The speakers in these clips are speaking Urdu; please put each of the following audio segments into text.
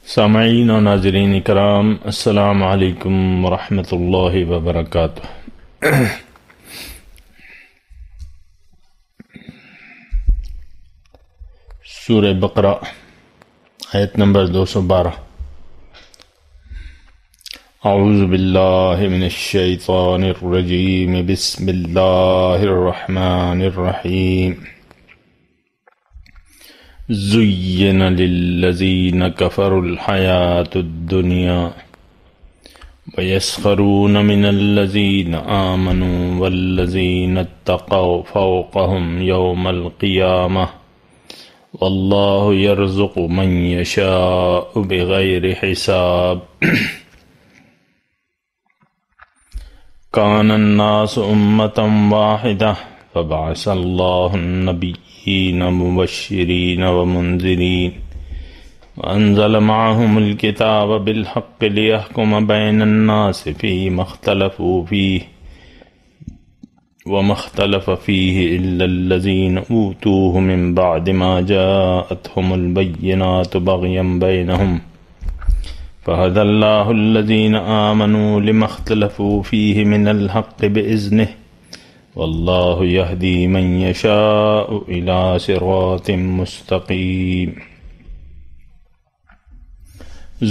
سامعین و ناظرین اکرام، السلام علیکم ورحمۃ اللہ وبرکاتہ۔ سورہ بقرہ آیت نمبر 212۔ اعوذ باللہ من الشیطان الرجیم، بسم اللہ الرحمن الرحیم۔ زُيِّنَ لِلَّذِينَ كَفَرُوا الْحَيَاةُ الدُّنْيَا وَيَسْخَرُونَ مِنَ الَّذِينَ آمَنُوا وَالَّذِينَ اتَّقَوْا فَوْقَهُمْ يَوْمَ الْقِيَامَةِ وَاللَّهُ يَرْزُقُ مَن يَشَاءُ بِغَيْرِ حِسَابٍ۔ كَانَ النَّاسُ أُمَّةً وَاحِدَةً فَبَعَثَ اللَّهُ النَّبِيِّينَ مبشرين ومنذرين وأنزل معهم الكتاب بالحق ليحكم بين الناس فيما اختلفوا فيه وما اختلف فيه إلا الذين أوتوه من بعد ما جاءتهم البينات بغيا بينهم فهدى الله الذين آمنوا لما اختلفوا فيه من الحق بإذنه واللہ یہدی من یشاء الی صراط مستقیم۔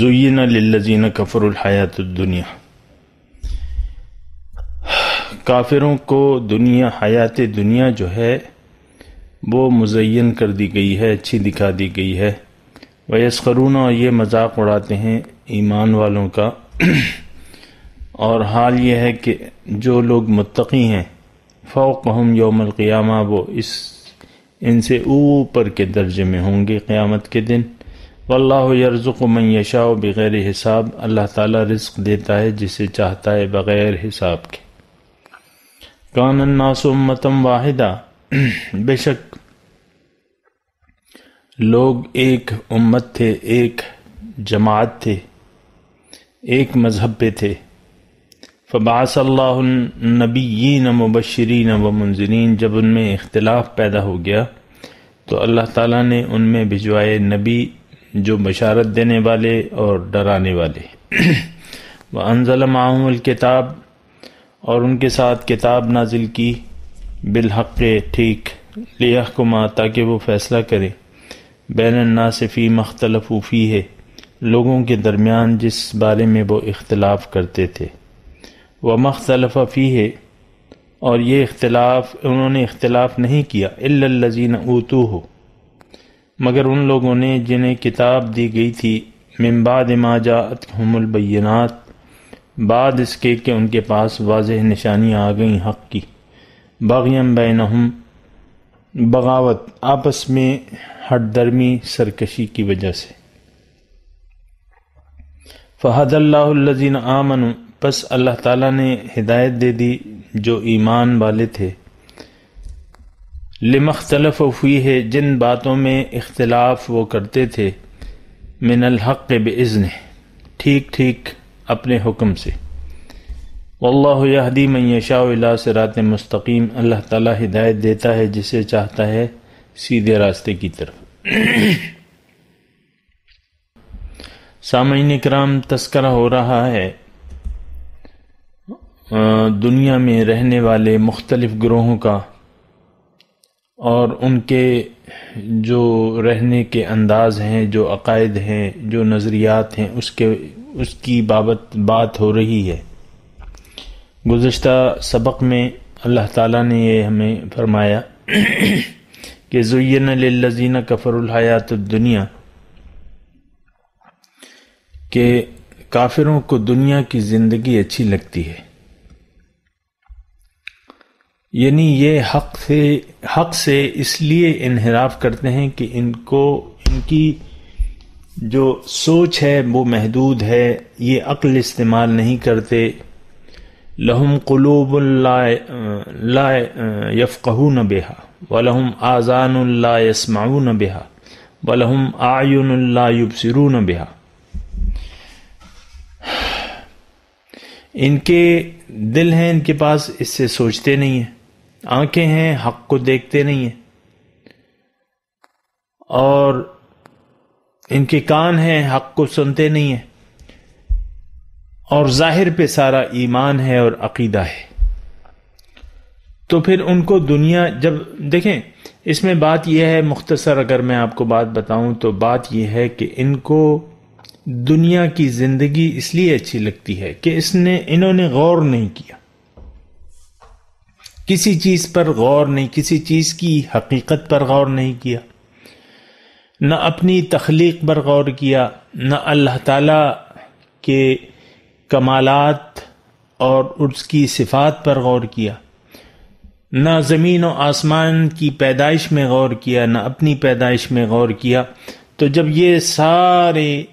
زین للذین کفروا الحیاۃ الدنیا، کافروں کو حیات دنیا جو ہے وہ مزین کر دی گئی ہے، اچھی دکھا دی گئی ہے۔ ویسخرون، اور یہ مذاق اڑاتے ہیں ایمان والوں کا، اور حال یہ ہے کہ جو لوگ متقی ہیں فوقہم یوم القیامہ، وہ ان سے اوپر کے درجے میں ہوں گے قیامت کے دن۔ واللہ یرزق من یشاء بغیر حساب، اللہ تعالیٰ رزق دیتا ہے جسے چاہتا ہے بغیر حساب کے۔ کان الناس امۃ واحدہ، بے شک لوگ ایک امت تھے، ایک جماعت تھے، ایک مذہب پہ تھے۔ فبعث اللہ النبیین مبشرین ومنذرین، جب ان میں اختلاف پیدا ہو گیا تو اللہ تعالیٰ نے ان میں بھجوائے نبی جو بشارت دینے والے اور ڈرانے والے۔ وانزل معہم الکتاب، اور ان کے ساتھ کتاب نازل کی، بالحق، ٹھیک، لیحکما، تاکہ وہ فیصلہ کرے، بین الناس فیما اختلفوا فیہ، لوگوں کے درمیان جس بارے میں وہ اختلاف کرتے تھے۔ وما اختلف فیہ، اور یہ انہوں نے اختلاف نہیں کیا، الا الذین اوتوہ، مگر ان لوگوں نے جنہیں کتاب دی گئی تھی، من بعد ما جاءتہم البینات، بعد اس کے کہ ان کے پاس واضح نشانیاں آ گئیں حق کی، بغیم بینہم، بغاوت، آپس میں ہٹ درمی، سرکشی کی وجہ سے۔ فہد اللہ الذین آمنوا، پس اللہ تعالیٰ نے ہدایت دے دی جو ایمان والے تھے، لما اختلفوا فیہ، جن باتوں میں اختلاف وہ کرتے تھے، من الحق بإذنہ، ٹھیک ٹھیک اپنے حکم سے۔ واللہ یہدی من یشاء الی صراط مستقیم، اللہ تعالیٰ ہدایت دیتا ہے جسے چاہتا ہے سیدھے راستے کی طرف۔ سامعین اکرام، تذکرہ ہو رہا ہے دنیا میں رہنے والے مختلف گروہوں کا، اور ان کے جو رہنے کے انداز ہیں، جو عقائد ہیں، جو نظریات ہیں، اس کی بات ہو رہی ہے۔ گزشتہ سبق میں اللہ تعالیٰ نے یہ ہمیں فرمایا کہ زُيِّنَ لِلَّذِينَ كَفَرُوا الْحَيَاةُ الدُّنْيَا، کہ کافروں کو دنیا کی زندگی اچھی لگتی ہے، یعنی یہ حق سے اس لیے انحراف کرتے ہیں کہ ان کی جو سوچ ہے وہ محدود ہے، یہ عقل استعمال نہیں کرتے۔ لہم قلوب لا یفقہون بہا ولہم آذان لا یسمعون بہا ولہم اعین لا یبصرون بہا، ان کے دل ہیں، ان کے پاس، اس سے سوچتے نہیں ہیں، آنکھیں ہیں، حق کو دیکھتے نہیں ہیں، اور ان کے کان ہیں حق کو سنتے نہیں ہیں، اور ظاہر پہ سارا ایمان ہے اور عقیدہ ہے، تو پھر ان کو دنیا جب دیکھیں، اس میں بات یہ ہے، مختصر اگر میں آپ کو بات بتاؤں تو بات یہ ہے کہ ان کو دنیا کی زندگی اس لیے اچھی لگتی ہے کہ انہوں نے غور نہیں کیا، کسی چیز پر غور نہیں، کسی چیز کی حقیقت پر غور نہیں کیا، نہ اپنی تخلیق پر غور کیا، نہ اللہ تعالی کے کمالات اور اس کی صفات پر غور کیا، نہ زمین و آسمان کی پیدائش میں غور کیا، نہ اپنی پیدائش میں غور کیا۔ تو جب یہ سارے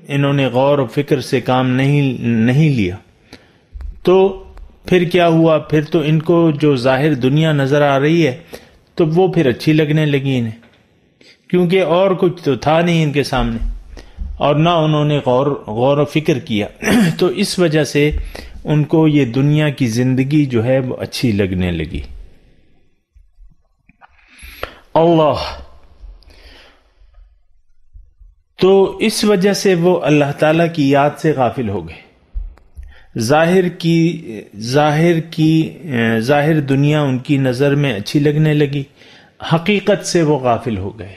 انہوں نے غور و فکر سے کام نہیں لیا تو پھر کیا ہوا؟ پھر تو ان کو جو ظاہر دنیا نظر آ رہی ہے تو وہ پھر اچھی لگنے لگی انہیں، کیونکہ اور کچھ تو تھا نہیں ان کے سامنے، اور نہ انہوں نے غور و فکر کیا تو اس وجہ سے ان کو یہ دنیا کی زندگی جو ہے وہ اچھی لگنے لگی۔ اللہ تو اس وجہ سے وہ اللہ تعالی کی یاد سے غافل ہو گئے، ظاہر دنیا ان کی نظر میں اچھی لگنے لگی، حقیقت سے وہ غافل ہو گئے۔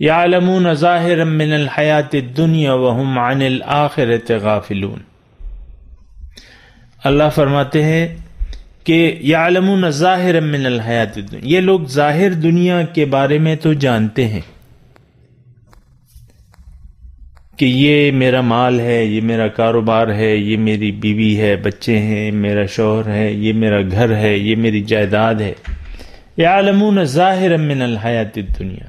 یعلمون ظاہرا من الحیات الدنیا وهم عن الآخرۃ غافلون۔ اللہ فرماتے ہیں کہ یعلمون ظاہرا من الحیات الدنیا، یہ لوگ ظاہر دنیا کے بارے میں تو جانتے ہیں کہ یہ میرا مال ہے، یہ میرا کاروبار ہے، یہ میری بیوی ہے، بچے ہیں، میرا شوہر ہے، یہ میرا گھر ہے، یہ میری جائیداد ہے۔ یعلمون ظاہرا من الحیات الدنیا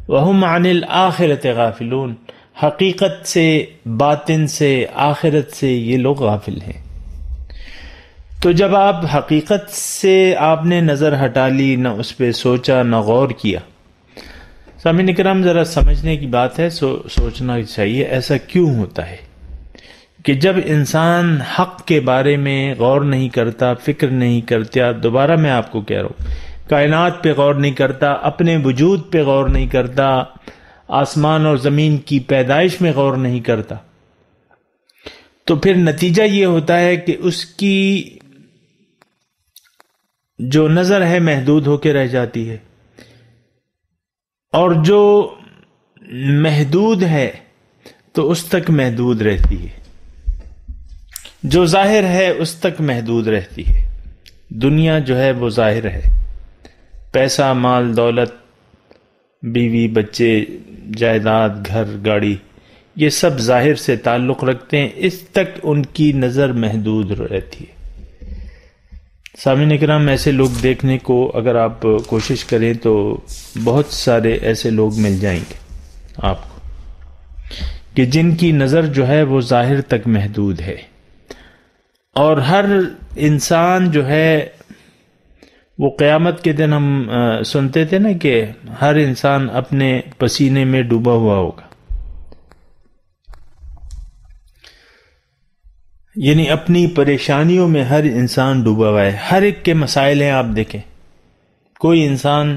وهم عن الآخرۃ غافلون، حقیقت سے، باطن سے، آخرت سے یہ لوگ غافل ہیں۔ تو جب آپ حقیقت سے آپ نے نظر ہٹا لی، نہ اس پہ سوچا، نہ غور کیا، سامعین کرام ذرا سمجھنے کی بات ہے، سوچنا چاہیے ایسا کیوں ہوتا ہے کہ جب انسان حق کے بارے میں غور نہیں کرتا، فکر نہیں کرتا، دوبارہ میں آپ کو کہہ رہا ہوں، کائنات پہ غور نہیں کرتا، اپنے وجود پہ غور نہیں کرتا، آسمان اور زمین کی پیدائش میں غور نہیں کرتا، تو پھر نتیجہ یہ ہوتا ہے کہ اس کی جو نظر ہے محدود ہو کے رہ جاتی ہے، اور جو محدود ہے تو اس تک محدود رہتی ہے، جو ظاہر ہے اس تک محدود رہتی ہے۔ دنیا جو ہے وہ ظاہر ہے، پیسہ، مال، دولت، بیوی، بچے، جائیداد، گھر، گاڑی، یہ سب ظاہر سے تعلق رکھتے ہیں، اس تک ان کی نظر محدود رہتی ہے۔ سامعین کرام ایسے لوگ دیکھنے کو اگر آپ کوشش کریں تو بہت سارے ایسے لوگ مل جائیں گے آپ کو کہ جن کی نظر جو ہے وہ ظاہر تک محدود ہے، اور ہر انسان جو ہے وہ قیامت کے دن ہم سنتے تھے نا کہ ہر انسان اپنے پسینے میں ڈوبا ہوا ہوگا، یعنی اپنی پریشانیوں میں ہر انسان ڈوبا ہوا ہے، ہر ایک کے مسائل ہیں۔ آپ دیکھیں کوئی انسان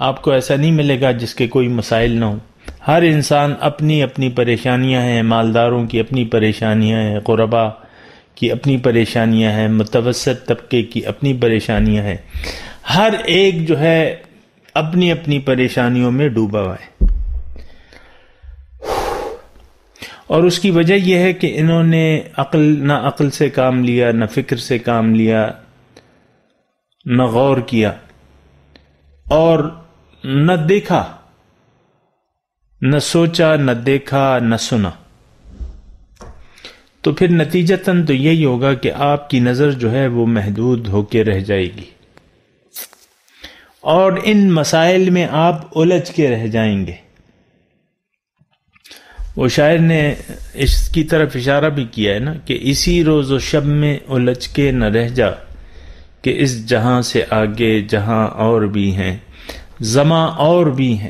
آپ کو ایسا نہیں ملے گا جس کے کوئی مسائل نہ ہوں، ہر انسان اپنی اپنی پریشانیاں ہیں، مالداروں کی اپنی پریشانیاں ہیں، غربا کی اپنی پریشانیاں ہیں، متوسط طبقے کی اپنی پریشانیاں ہیں، ہر ایک جو ہے اپنی اپنی پریشانیوں میں ڈوبا ہوا ہے، اور اس کی وجہ یہ ہے کہ انہوں نے نہ عقل سے کام لیا، نہ فکر سے کام لیا، نہ غور کیا، اور نہ دیکھا، نہ سوچا، نہ دیکھا، نہ سنا۔ تو پھر نتیجتاً تو یہی ہوگا کہ آپ کی نظر جو ہے وہ محدود ہو کے رہ جائے گی، اور ان مسائل میں آپ الجھ کے رہ جائیں گے۔ وہ شاعر نے اس کی طرف اشارہ بھی کیا ہے نا کہ اسی روز و شب میں الجھ کے نہ رہ جا، کہ اس جہاں سے آگے جہاں اور بھی ہیں، زماں اور بھی ہیں۔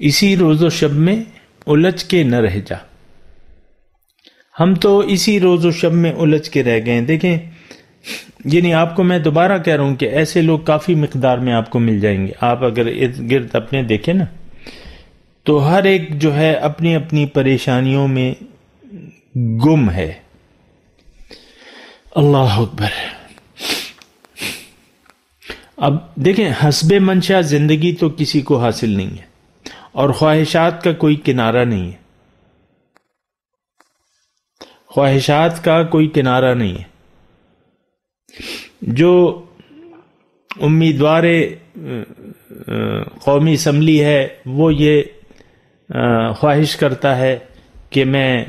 اسی روز و شب میں الجھ کے نہ رہ جا۔ ہم تو اسی روز و شب میں الجھ کے رہ گئے۔ دیکھیں یعنی آپ کو میں دوبارہ کہہ رہا ہوں کہ ایسے لوگ کافی مقدار میں آپ کو مل جائیں گے. آپ اگر ارد گرد اپنے دیکھیں نا تو ہر ایک جو ہے اپنی اپنی پریشانیوں میں گم ہے. اللہ اکبر. اب دیکھیں حسب منشا زندگی تو کسی کو حاصل نہیں ہے اور خواہشات کا کوئی کنارہ نہیں ہے. خواہشات کا کوئی کنارہ نہیں ہے. جو امیدوار قومی اسمبلی ہے وہ یہ خواہش کرتا ہے کہ میں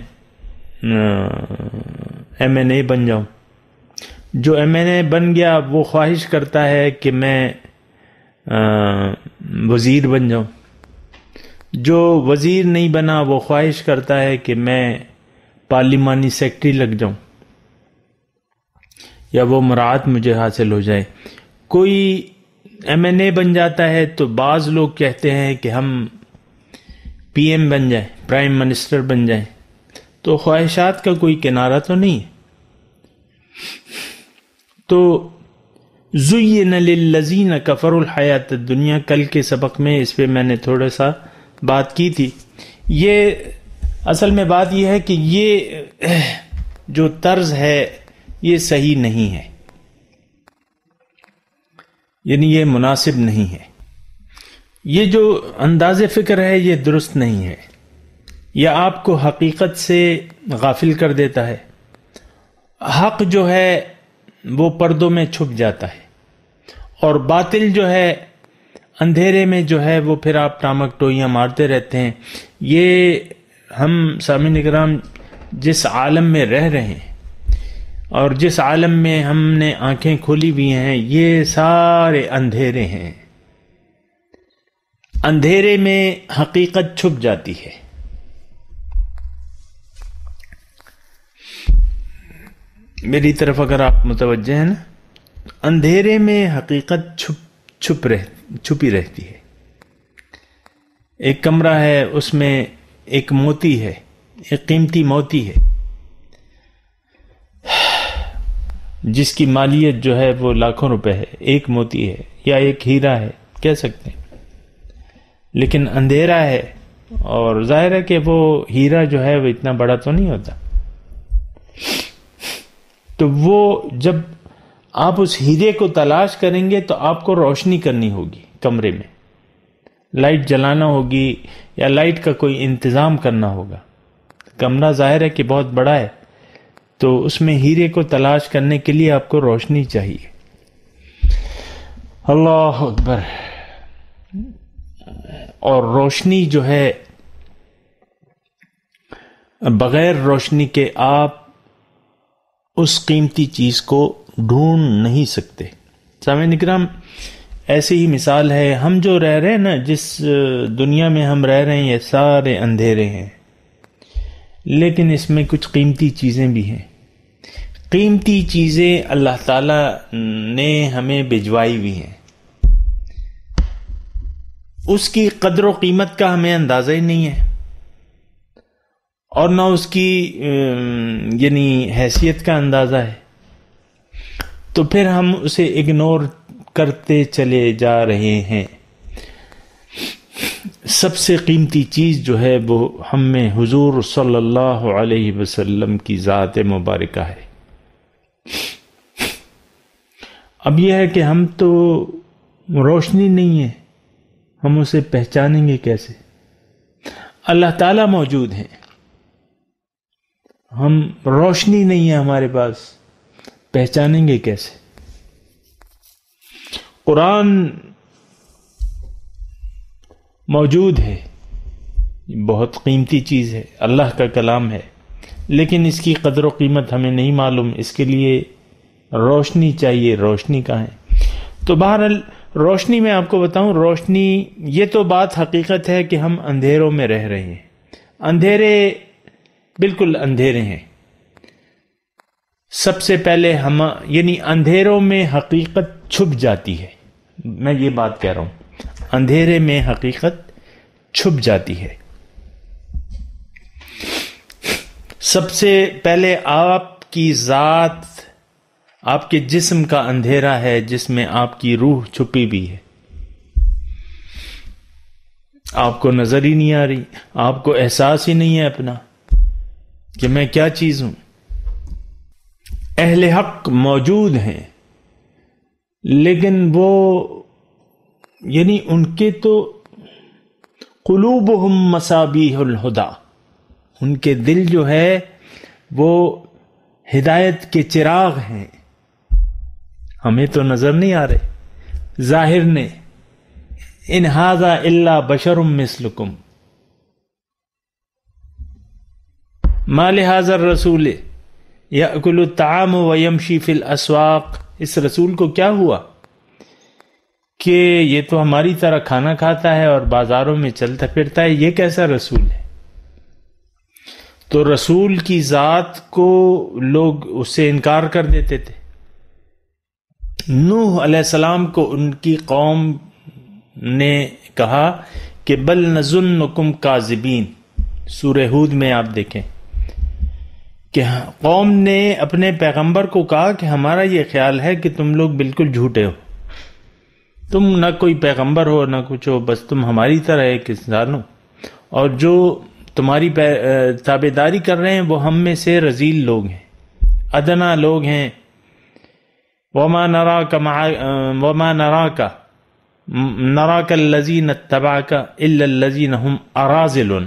ایم این اے بن جاؤں. جو ایم این اے بن گیا وہ خواہش کرتا ہے کہ میں وزیر بن جاؤں. جو وزیر نہیں بنا وہ خواہش کرتا ہے کہ میں پارلیمانی سیکرٹری لگ جاؤں یا وہ مراعات مجھے حاصل ہو جائے. کوئی ایم این اے بن جاتا ہے تو بعض لوگ کہتے ہیں کہ ہم پی ایم بن جائیں, پرائم منسٹر بن جائیں. تو خواہشات کا کوئی کنارہ تو نہیں ہے. تو زین للذین کفروا الحیات الدنیا, کل کے سبق میں اس پہ میں نے تھوڑا سا بات کی تھی. یہ اصل میں بات یہ ہے کہ یہ جو طرز ہے یہ صحیح نہیں ہے, یعنی یہ مناسب نہیں ہے. یہ جو انداز فکر ہے یہ درست نہیں ہے. یہ آپ کو حقیقت سے غافل کر دیتا ہے. حق جو ہے وہ پردوں میں چھپ جاتا ہے اور باطل جو ہے اندھیرے میں جو ہے وہ پھر آپ ٹامک ٹوئیاں مارتے رہتے ہیں. یہ ہم سامعین اکرام جس عالم میں رہ رہے ہیں اور جس عالم میں ہم نے آنکھیں کھولی ہوئی ہیں یہ سارے اندھیرے ہیں. اندھیرے میں حقیقت چھپ جاتی ہے. میری طرف اگر آپ متوجہ ہیں نا, اندھیرے میں حقیقت چھپی رہتی ہے. ایک کمرہ ہے, اس میں ایک موتی ہے, ایک قیمتی موتی ہے جس کی مالیت جو ہے وہ لاکھوں روپے ہے. ایک موتی ہے یا ایک ہیرا ہے کہہ سکتے ہیں, لیکن اندھیرا ہے اور ظاہر ہے کہ وہ ہیرا جو ہے وہ اتنا بڑا تو نہیں ہوتا. تو وہ جب آپ اس ہیرے کو تلاش کریں گے تو آپ کو روشنی کرنی ہوگی, کمرے میں لائٹ جلانا ہوگی یا لائٹ کا کوئی انتظام کرنا ہوگا. کمرہ ظاہر ہے کہ بہت بڑا ہے تو اس میں ہیرے کو تلاش کرنے کے لیے آپ کو روشنی چاہیے. اللہ اکبر. اور روشنی جو ہے, بغیر روشنی کے آپ اس قیمتی چیز کو ڈھونڈ نہیں سکتے. سامعین اکرام ایسی ہی مثال ہے, ہم جو رہ رہے ہیں نا, جس دنیا میں ہم رہ رہے ہیں یہ سارے اندھیرے ہیں, لیکن اس میں کچھ قیمتی چیزیں بھی ہیں. قیمتی چیزیں اللہ تعالی نے ہمیں بھجوائی ہوئی ہیں. اس کی قدر و قیمت کا ہمیں اندازہ ہی نہیں ہے اور نہ اس کی یعنی حیثیت کا اندازہ ہے. تو پھر ہم اسے اگنور کرتے چلے جا رہے ہیں. سب سے قیمتی چیز جو ہے وہ ہم میں حضور صلی اللہ علیہ وسلم کی ذات مبارکہ ہے. اب یہ ہے کہ ہم تو روشنی نہیں ہے, ہم اسے پہچانیں گے کیسے؟ اللہ تعالیٰ موجود ہیں, ہم روشنی نہیں ہے ہمارے پاس, پہچانیں گے کیسے؟ قرآن موجود ہے, بہت قیمتی چیز ہے, اللہ کا کلام ہے, لیکن اس کی قدر و قیمت ہمیں نہیں معلوم. اس کے لیے روشنی چاہیے. روشنی کہاں ہے؟ تو بہرحال روشنی میں آپ کو بتاؤں, روشنی یہ تو بات حقیقت ہے کہ ہم اندھیروں میں رہ رہے ہیں. اندھیرے بالکل اندھیرے ہیں. سب سے پہلے ہم یعنی اندھیروں میں حقیقت چھپ جاتی ہے. میں یہ بات کہہ رہا ہوں, اندھیرے میں حقیقت چھپ جاتی ہے. سب سے پہلے آپ کی ذات آپ کے جسم کا اندھیرا ہے جس میں آپ کی روح چھپی بھی ہے. آپ کو نظر ہی نہیں آ رہی، آپ کو احساس ہی نہیں ہے اپنا کہ میں کیا چیز ہوں. اہل حق موجود ہیں لیکن وہ یعنی ان کے تو قلوبہم مصابیح الہدی، ان کے دل جو ہے وہ ہدایت کے چراغ ہیں. ہمیں تو نظر نہیں آ رہے ظاہر نے. ان ھذا الا بشر مثلکم ما لھذا الرسول یأکل الطعام ویمشی فی الاسواق. اس رسول کو کیا ہوا کہ یہ تو ہماری طرح کھانا کھاتا ہے اور بازاروں میں چلتا پھرتا ہے، یہ کیسا رسول ہے؟ تو رسول کی ذات کو لوگ اس سے انکار کر دیتے تھے. نوح علیہ السلام کو ان کی قوم نے کہا کہ بل نظنکم کاذبین. سورہ ہود میں آپ دیکھیں کہ قوم نے اپنے پیغمبر کو کہا کہ ہمارا یہ خیال ہے کہ تم لوگ بالکل جھوٹے ہو، تم نہ کوئی پیغمبر ہو نہ کچھ ہو، بس تم ہماری طرح ایک انسان ہو، اور جو تمہاری تابعداری کر رہے ہیں وہ ہم میں سے رذیل لوگ ہیں، ادنا لوگ ہیں. وما نراک الذین اتبعک الا الذین هم اراذلون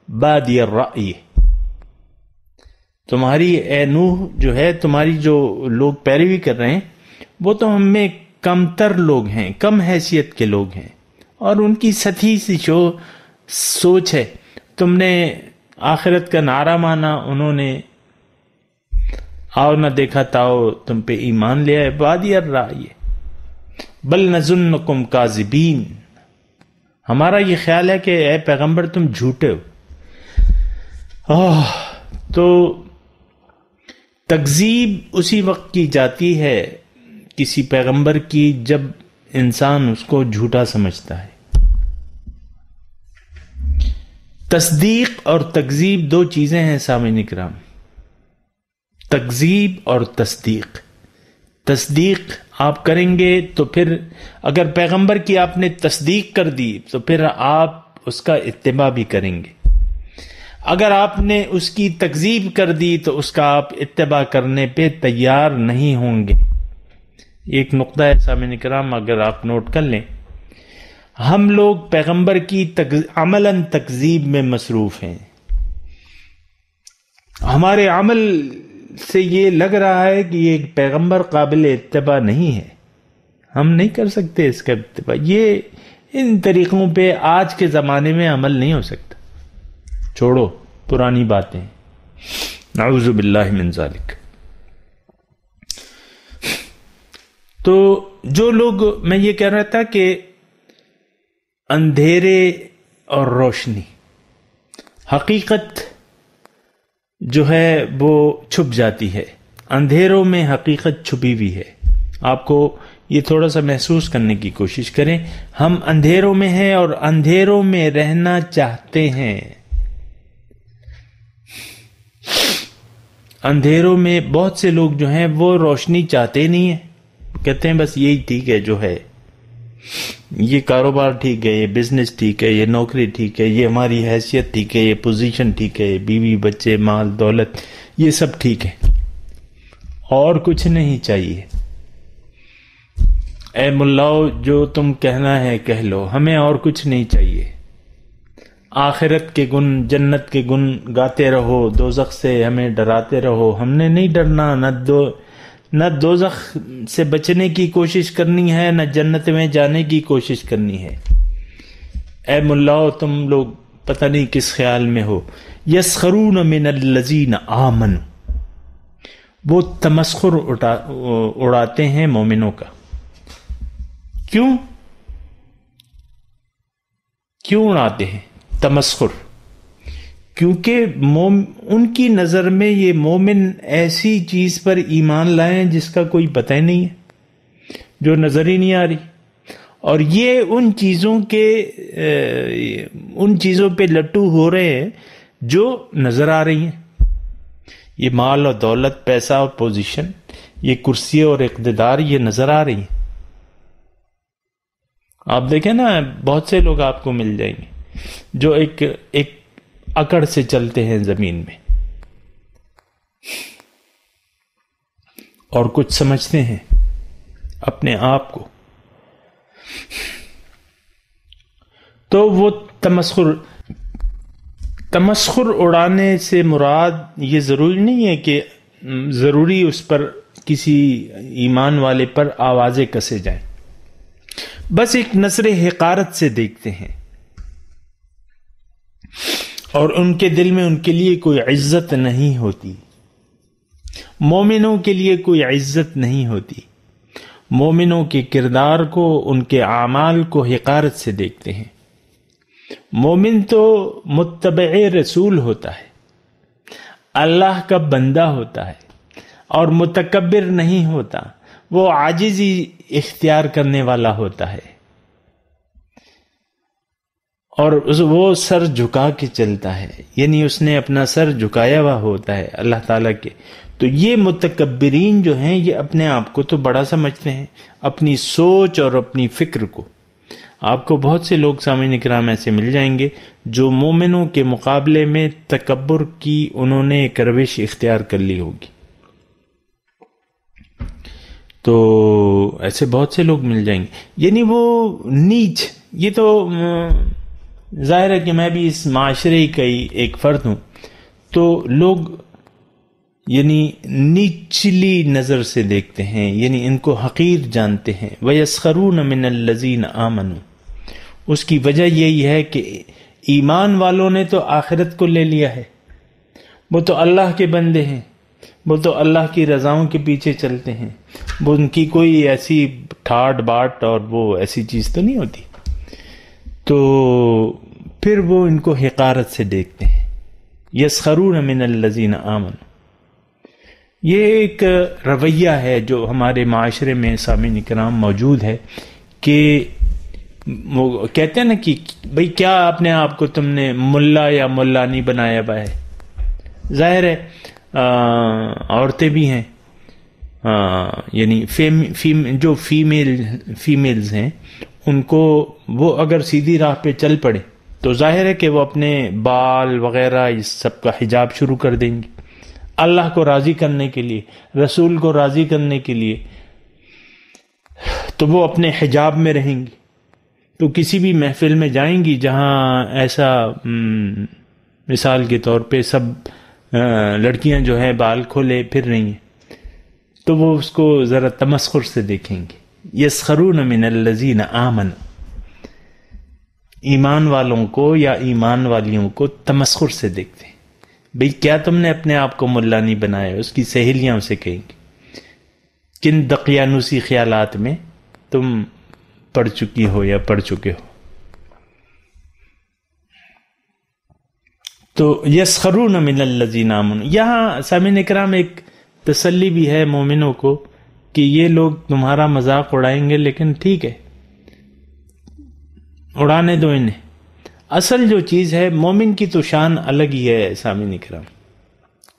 بادی الرأی. تمہاری اے نوح جو ہے، تمہاری جو لوگ پیروی کر رہے ہیں وہ تو ہم میں کم تر لوگ ہیں، کم حیثیت کے لوگ ہیں، اور ان کی سطحی سی سوچ ہے. تم نے آخرت کا نعرہ مانا، انہوں نے آؤ نہ دیکھا تاؤ تم پہ ایمان لے آئے. بادی الرأی بل نظنکم کاذبین. ہمارا یہ خیال ہے کہ اے پیغمبر تم جھوٹے ہو. تو تکذیب اسی وقت کی جاتی ہے کسی پیغمبر کی جب انسان اس کو جھوٹا سمجھتا ہے. تصدیق اور تکذیب دو چیزیں ہیں سامعین کرام. تکذیب اور تصدیق. تصدیق آپ کریں گے تو پھر اگر پیغمبر کی آپ نے تصدیق کر دی تو پھر آپ اس کا اتباع بھی کریں گے. اگر آپ نے اس کی تکذیب کر دی تو اس کا آپ اتباع کرنے پہ تیار نہیں ہوں گے. ایک نقطہ ہے سامعین کرام، اگر آپ نوٹ کر لیں، ہم لوگ پیغمبر کی عملاً تکذیب میں مصروف ہیں. ہمارے عمل سے یہ لگ رہا ہے کہ یہ پیغمبر قابل اتباع نہیں ہے، ہم نہیں کر سکتے اس کا اتباع. یہ ان طریقوں پہ آج کے زمانے میں عمل نہیں ہو سکتا. چھوڑو پرانی باتیں، نعوذ باللہ من ذالک. تو جو لوگ، میں یہ کہہ رہا تھا کہ اندھیرے اور روشنی، حقیقت جو ہے وہ چھپ جاتی ہے. اندھیروں میں حقیقت چھپی ہوئی ہے. آپ کو یہ تھوڑا سا محسوس کرنے کی کوشش کریں. ہم اندھیروں میں ہیں اور اندھیروں میں رہنا چاہتے ہیں. اندھیروں میں بہت سے لوگ جو ہیں وہ روشنی چاہتے نہیں ہیں، کہتے ہیں بس یہی ٹھیک ہے جو ہے، یہ کاروبار ٹھیک ہے، یہ بزنس ٹھیک ہے، یہ نوکری ٹھیک ہے، یہ ہماری حیثیت ٹھیک ہے، یہ پوزیشن ٹھیک ہے، بیوی بچے مال دولت یہ سب ٹھیک ہے، اور کچھ نہیں چاہیے. اے ملاؤ جو تم کہنا ہے کہہ لو، ہمیں اور کچھ نہیں چاہیے. آخرت کے گن، جنت کے گن گاتے رہو، دوزخ سے ہمیں ڈراتے رہو. ہم نے نہیں ڈرنا، نہ دوزخ سے بچنے کی کوشش کرنی ہے، نہ جنت میں جانے کی کوشش کرنی ہے. اے ملاؤ تم لوگ پتہ نہیں کس خیال میں ہو. یسخرون من الذین آمنوا، وہ تمسخر اڑاتے ہیں مومنوں کا. کیوں اڑاتے ہیں تمسخر؟ کیونکہ ان کی نظر میں یہ مومن ایسی چیز پر ایمان لائیں جس کا کوئی پتہ ہی نہیں ہے، جو نظر ہی نہیں آ رہی، اور یہ ان چیزوں پہ لٹو ہو رہے ہیں جو نظر آ رہی ہیں. یہ مال اور دولت، پیسہ اور پوزیشن، یہ کرسی اور اقتدار یہ نظر آ رہی ہیں. آپ دیکھیں نا بہت سے لوگ آپ کو مل جائیں گے جو ایک اکڑ سے چلتے ہیں زمین میں اور کچھ سمجھتے ہیں اپنے آپ کو. تو وہ تمسخر اڑانے سے مراد یہ ضروری نہیں ہے کہ ضروری اس پر کسی ایمان والے پر آوازیں کسے جائیں، بس ایک نظر حقارت سے دیکھتے ہیں اور ان کے دل میں ان کے لیے کوئی عزت نہیں ہوتی. مومنوں کے لیے کوئی عزت نہیں ہوتی. مومنوں کے کردار کو، ان کے اعمال کو حقارت سے دیکھتے ہیں. مومن تو متبع رسول ہوتا ہے، اللہ کا بندہ ہوتا ہے اور متکبر نہیں ہوتا. وہ عاجزی اختیار کرنے والا ہوتا ہے اور وہ سر جھکا کے چلتا ہے، یعنی اس نے اپنا سر جھکایا ہوا ہوتا ہے اللہ تعالیٰ کے. تو یہ متکبرین جو ہیں یہ اپنے آپ کو تو بڑا سمجھتے ہیں، اپنی سوچ اور اپنی فکر کو. آپ کو بہت سے لوگ سامعین کرام ایسے مل جائیں گے جو مومنوں کے مقابلے میں تکبر کی انہوں نے ایک روش اختیار کر لی ہوگی. تو ایسے بہت سے لوگ مل جائیں گے، یعنی وہ نیچ. یہ تو ظاہر ہے کہ میں بھی اس معاشرے کا ہی ایک فرد ہوں، تو لوگ یعنی نیچلی نظر سے دیکھتے ہیں، یعنی ان کو حقیر جانتے ہیں. وَيَسْخَرُونَ مِنَ الَّذِينَ آمَنُوا. اس کی وجہ یہی ہے کہ ایمان والوں نے تو آخرت کو لے لیا ہے، وہ تو اللہ کے بندے ہیں، وہ تو اللہ کی رضاؤں کے پیچھے چلتے ہیں، وہ ان کی کوئی ایسی ٹھاٹ باٹ اور وہ ایسی چیز تو نہیں ہوتی. تو پھر وہ ان کو حقارت سے دیکھتے ہیں. یسخرون من الذین آمنوا. یہ ایک رویہ ہے جو ہمارے معاشرے میں سامعین کرام موجود ہے کہ وہ کہتے ہیں نا کہ بھئی کیا اپنے آپ کو تم نے ملا یا ملانی بنایا ہوا ہے. ظاہر ہے عورتیں بھی ہیں، یعنی جو فیمیلز ہیں ان کو وہ اگر سیدھی راہ پہ چل پڑے تو ظاہر ہے کہ وہ اپنے بال وغیرہ اس سب کا حجاب شروع کر دیں گی اللہ کو راضی کرنے کے لیے، رسول کو راضی کرنے کے لیے. تو وہ اپنے حجاب میں رہیں گی. تو کسی بھی محفل میں جائیں گی جہاں ایسا مثال کے طور پہ سب لڑکیاں جو ہیں بال کھولے پھر رہی ہیں تو وہ اس کو ذرا تمسخر سے دیکھیں گے. یسخرون من الذین آمنوا. ایمان والوں کو یا ایمان والیوں کو تمسخر سے دیکھتے ہیں. بھئی کیا تم نے اپنے آپ کو ملا نہیں بنایا؟ اس کی سہیلیاں اسے کہیں گی کن دقیانوسی خیالات میں تم پڑھ چکی ہو یا پڑھ چکے ہو. تو یسخرون من الذین آمنوا. یہاں سامعین کرام ایک تسلی بھی ہے مومنوں کو کہ یہ لوگ تمہارا مذاق اڑائیں گے لیکن ٹھیک ہے، اڑانے دو انہیں. اصل جو چیز ہے مومن کی تو شان الگ ہی ہے سامعین کرام،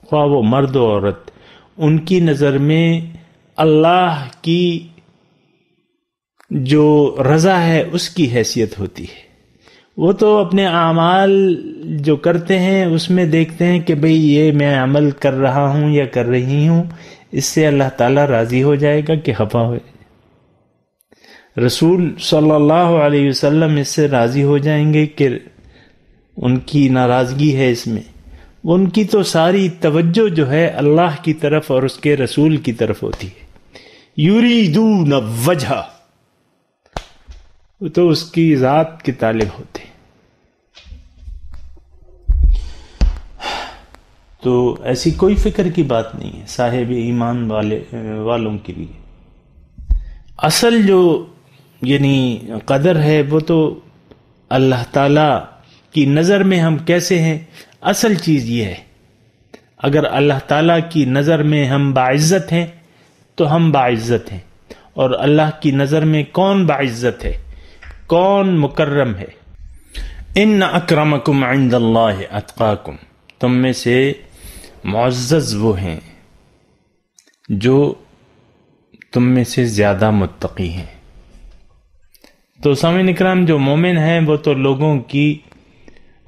خواہ وہ مرد و عورت. ان کی نظر میں اللہ کی جو رضا ہے اس کی حیثیت ہوتی ہے. وہ تو اپنے اعمال جو کرتے ہیں اس میں دیکھتے ہیں کہ بھئی یہ میں عمل کر رہا ہوں یا کر رہی ہوں، اس سے اللہ تعالیٰ راضی ہو جائے گا کہ خفا ہو جائے گا. رسول صلی اللہ علیہ وسلم اس سے راضی ہو جائیں گے کہ ان کی ناراضگی ہے اس میں. ان کی تو ساری توجہ جو ہے اللہ کی طرف اور اس کے رسول کی طرف ہوتی ہے. یریدون وجہ، وہ تو اس کی ذات کے طالب ہوتے ہیں. تو ایسی کوئی فکر کی بات نہیں ہے صاحب ایمان والوں کے لیے. اصل جو یعنی قدر ہے وہ تو اللہ تعالی کی نظر میں ہم کیسے ہیں. اصل چیز یہ ہے اگر اللہ تعالی کی نظر میں ہم باعزت ہیں تو ہم باعزت ہیں، اور اللہ کی نظر میں کون باعزت ہے، کون مکرم ہے. ان اکرمکم عند اللہ اتقاکم. تم میں سے معزز وہ ہیں جو تم میں سے زیادہ متقی ہیں۔ تو سامعین اکرام، جو مومن ہیں وہ تو لوگوں کی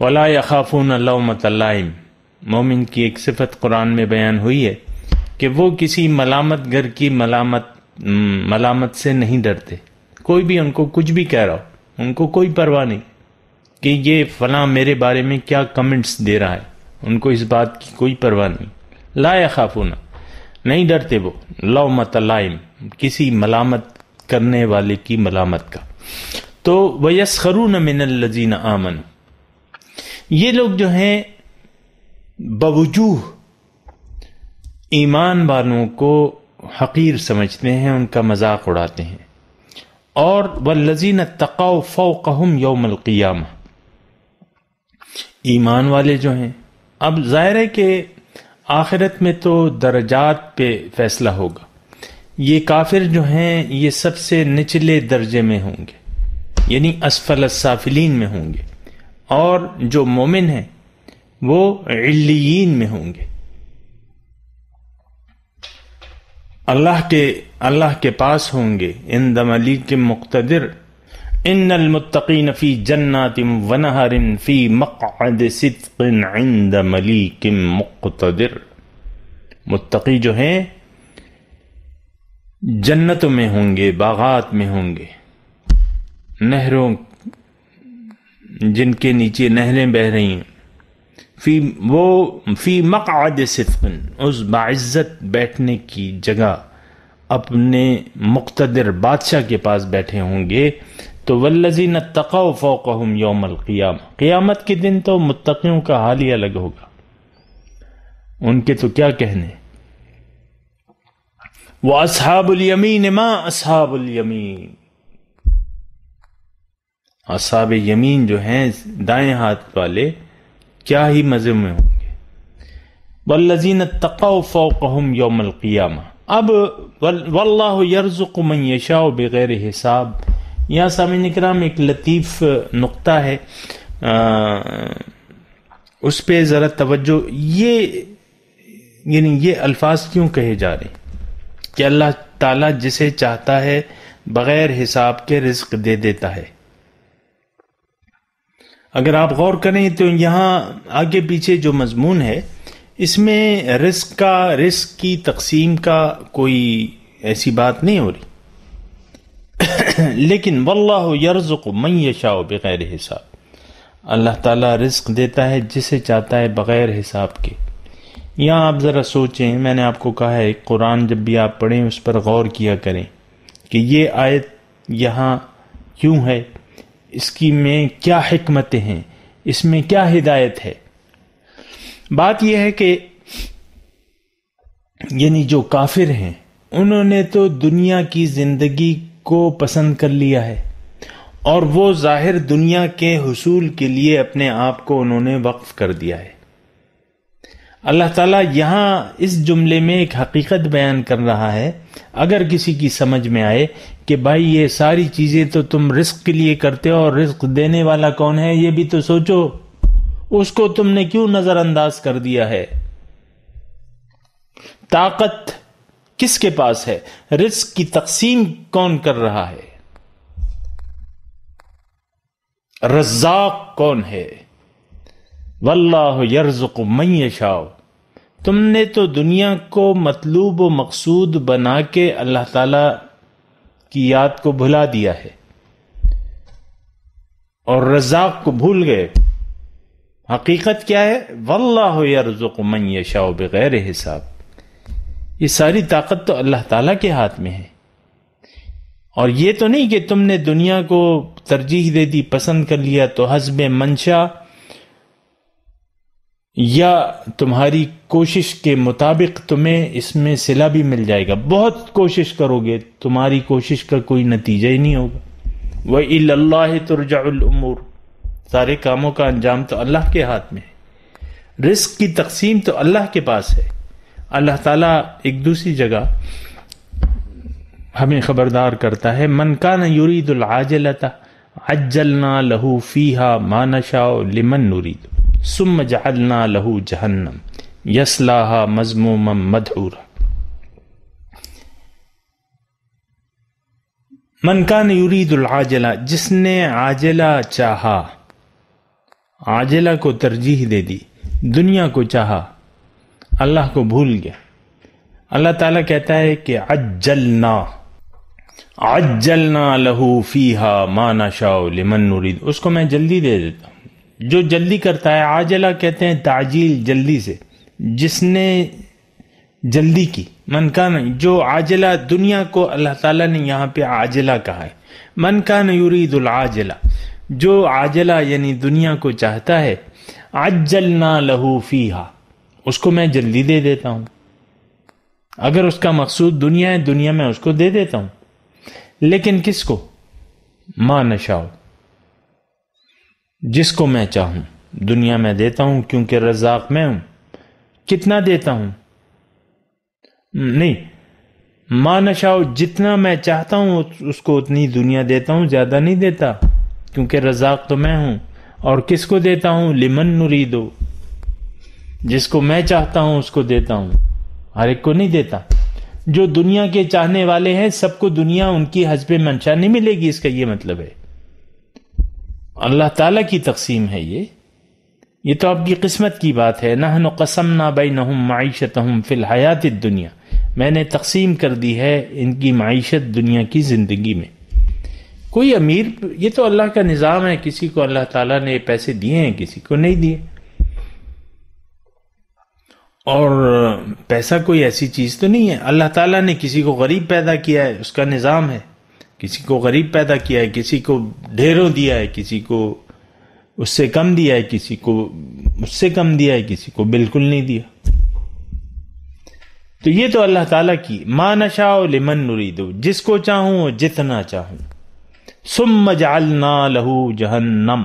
ولا یخافون لومۃ لائم، مومن کی ایک صفت قرآن میں بیان ہوئی ہے کہ وہ کسی ملامت گر کی ملامت سے نہیں ڈرتے۔ کوئی بھی ان کو کچھ بھی کہہ رہا ہو، ان کو کوئی پرواہ نہیں کہ یہ فلاں میرے بارے میں کیا کمنٹس دے رہا ہے، ان کو اس بات کی کوئی پرواہ نہیں۔ لا یخافون، نہیں ڈرتے وہ لومۃ لائم، کسی ملامت کرنے والے کی ملامت کا۔ تو وَيَسْخَرُونَ مِنَ الَّذِينَ آمَنُوا، یہ لوگ جو ہیں بوجوہ ایمان والوں کو حقیر سمجھتے ہیں، ان کا مذاق اڑاتے ہیں۔ اور وَالَّذِينَ اتَّقَوْا فَوْقَهُمْ يَوْمَ الْقِيَامَةِ، ایمان والے جو ہیں، اب ظاہر ہے کہ آخرت میں تو درجات پہ فیصلہ ہوگا۔ یہ کافر جو ہیں یہ سب سے نچلے درجے میں ہوں گے، یعنی اسفل السافلین میں ہوں گے، اور جو مومن ہیں وہ علیین میں ہوں گے، اللہ کے پاس ہوں گے، عند ملیک مقتدر۔ ان المتقین فی جنات ونہر فی مقعد صدق عند ملیک مقتدر، متقی جو ہیں جنتوں میں ہوں گے، باغات میں ہوں گے، نہروں جن کے نیچے نہریں بہہ رہی ہیں، فی مقعد صدق، اس باعزت بیٹھنے کی جگہ، اپنے مقتدر بادشاہ کے پاس بیٹھے ہوں گے۔ تو والذین اتقوا فوقہم یوم القیامہ، قیامت کے دن تو متقیوں کا حال ہی الگ ہوگا، ان کے تو کیا کہنے۔ وَأَصْحَابُ الْيَمِينِ مَا أَصْحَابُ الْيَمِينِ، اصحاب یمین جو ہیں دائیں ہاتھ والے کیا ہی مزے میں ہوں گے۔ وَالَّذِينَ اتَّقَوْا فَوْقَهُمْ يَوْمَ الْقِيَامَةِ، اب وَاللَّهُ يَرْزُقُ مَن يَشَاءُ بِغَيْرِ حساب، یہاں سامعین کرام ایک لطیف نقطہ ہے، اس پہ ذرا توجہ، یہ الفاظ کیوں کہے جا رہے ہیں کہ اللہ تعالیٰ جسے چاہتا ہے بغیر حساب کے رزق دے دیتا ہے۔ اگر آپ غور کریں تو یہاں آگے پیچھے جو مضمون ہے اس میں رزق کی تقسیم کا کوئی ایسی بات نہیں ہو رہی، لیکن واللہ یرزق من یشاء بغیر حساب، اللہ تعالیٰ رزق دیتا ہے جسے چاہتا ہے بغیر حساب کے۔ یہاں آپ ذرا سوچیں، میں نے آپ کو کہا ہے قرآن جب بھی آپ پڑھیں اس پر غور کیا کریں کہ یہ آیت یہاں کیوں ہے، اس کی میں کیا حکمتیں ہیں، اس میں کیا ہدایت ہے۔ بات یہ ہے کہ یعنی جو کافر ہیں انہوں نے تو دنیا کی زندگی کو پسند کر لیا ہے، اور وہ ظاہر دنیا کے حصول کے لیے اپنے آپ کو انہوں نے وقف کر دیا ہے۔ اللہ تعالیٰ یہاں اس جملے میں ایک حقیقت بیان کر رہا ہے، اگر کسی کی سمجھ میں آئے کہ بھائی یہ ساری چیزیں تو تم رزق کے لیے کرتے ہو، اور رزق دینے والا کون ہے یہ بھی تو سوچو، اس کو تم نے کیوں نظر انداز کر دیا ہے؟ طاقت کس کے پاس ہے؟ رزق کی تقسیم کون کر رہا ہے؟ رزاق کون ہے؟ واللہ یرزق من یشاء، تم نے تو دنیا کو مطلوب و مقصود بنا کے اللہ تعالی کی یاد کو بھلا دیا ہے، اور رزاق کو بھول گئے۔ حقیقت کیا ہے؟ واللہ یرزق من یشاء بغیر حساب، یہ ساری طاقت تو اللہ تعالیٰ کے ہاتھ میں ہے، اور یہ تو نہیں کہ تم نے دنیا کو ترجیح دے دی، پسند کر لیا تو حسب منشا یا تمہاری کوشش کے مطابق تمہیں اس میں صلہ بھی مل جائے گا، بہت کوشش کرو گے تمہاری کوشش کا کوئی نتیجہ ہی نہیں ہوگا۔ وَإِلَى اللَّهِ تُرْجَعُ الْأُمُورُ، سارے کاموں کا انجام تو اللہ کے ہاتھ میں ہے، رزق کی تقسیم تو اللہ کے پاس ہے۔ اللہ تعالیٰ ایک دوسری جگہ ہمیں خبردار کرتا ہے، من کان یرید العاجلۃ عجلنا لہ فیہا ما نشاء لمن نرید ثم جعلنا لہ جہنم یصلاھا مذموما مدحورا۔ من کان یرید العاجلہ، جس نے عاجلہ چاہا، عاجلہ کو ترجیح دے دی، دنیا کو چاہا، اللہ کو بھول گیا۔ اللہ تعالیٰ کہتا ہے کہ عجلنا لہ فیہا ما نشاء لمن نرید، اس کو میں جلدی دے دیتا ہوں۔ جو جلدی کرتا ہے، عاجلہ کہتے ہیں تعجیل، جلدی سے، جس نے جلدی کی۔ من کان، جو عاجلہ، دنیا کو اللہ تعالیٰ نے یہاں پہ عاجلہ کہا ہے۔ من کان یرید العاجلہ، جو عاجلہ یعنی دنیا کو چاہتا ہے، عجلنا لہ فیہا، اس کو میں جلدی دے دیتا ہوں۔ اگر اس کا مقصود دنیا ہے، دنیا میں اس کو دے دیتا ہوں، لیکن کس کو؟ ما نشاء، جس کو میں چاہوں دنیا میں دیتا ہوں، کیونکہ رزاق میں ہوں۔ کتنا دیتا ہوں؟ نہیں، ما نشاء، جتنا میں چاہتا ہوں اس کو اتنی دنیا دیتا ہوں، زیادہ نہیں دیتا، کیونکہ رزاق تو میں ہوں۔ اور کس کو دیتا ہوں؟ لمن نریدو، جس کو میں چاہتا ہوں اس کو دیتا ہوں، ہر ایک کو نہیں دیتا۔ جو دنیا کے چاہنے والے ہیں، سب کو دنیا ان کی حسب منشا نہیں ملے گی، اس کا یہ مطلب ہے۔ اللہ تعالیٰ کی تقسیم ہے یہ تو آپ کی قسمت کی بات ہے۔ نحن قسمنا بینہم معیشتہم فی الحیات الدنیا، میں نے تقسیم کر دی ہے ان کی معیشت دنیا کی زندگی میں۔ کوئی امیر، یہ تو اللہ کا نظام ہے، کسی کو اللہ تعالیٰ نے پیسے دیے ہیں، کسی کو نہیں دیے۔ اور پیسہ کوئی ایسی چیز تو نہیں ہے، اللہ تعالیٰ نے کسی کو غریب پیدا کیا ہے، اس کا نظام ہے، کسی کو غریب پیدا کیا ہے، کسی کو ڈھیروں دیا ہے، کسی کو اس سے کم دیا ہے، کسی کو اس سے کم دیا ہے، کسی کو بالکل نہیں دیا۔ تو یہ تو اللہ تعالیٰ کی ما نشاء لمن نرید، جس کو چاہوں جتنا چاہوں۔ ثم جعلنا لہ جہنم،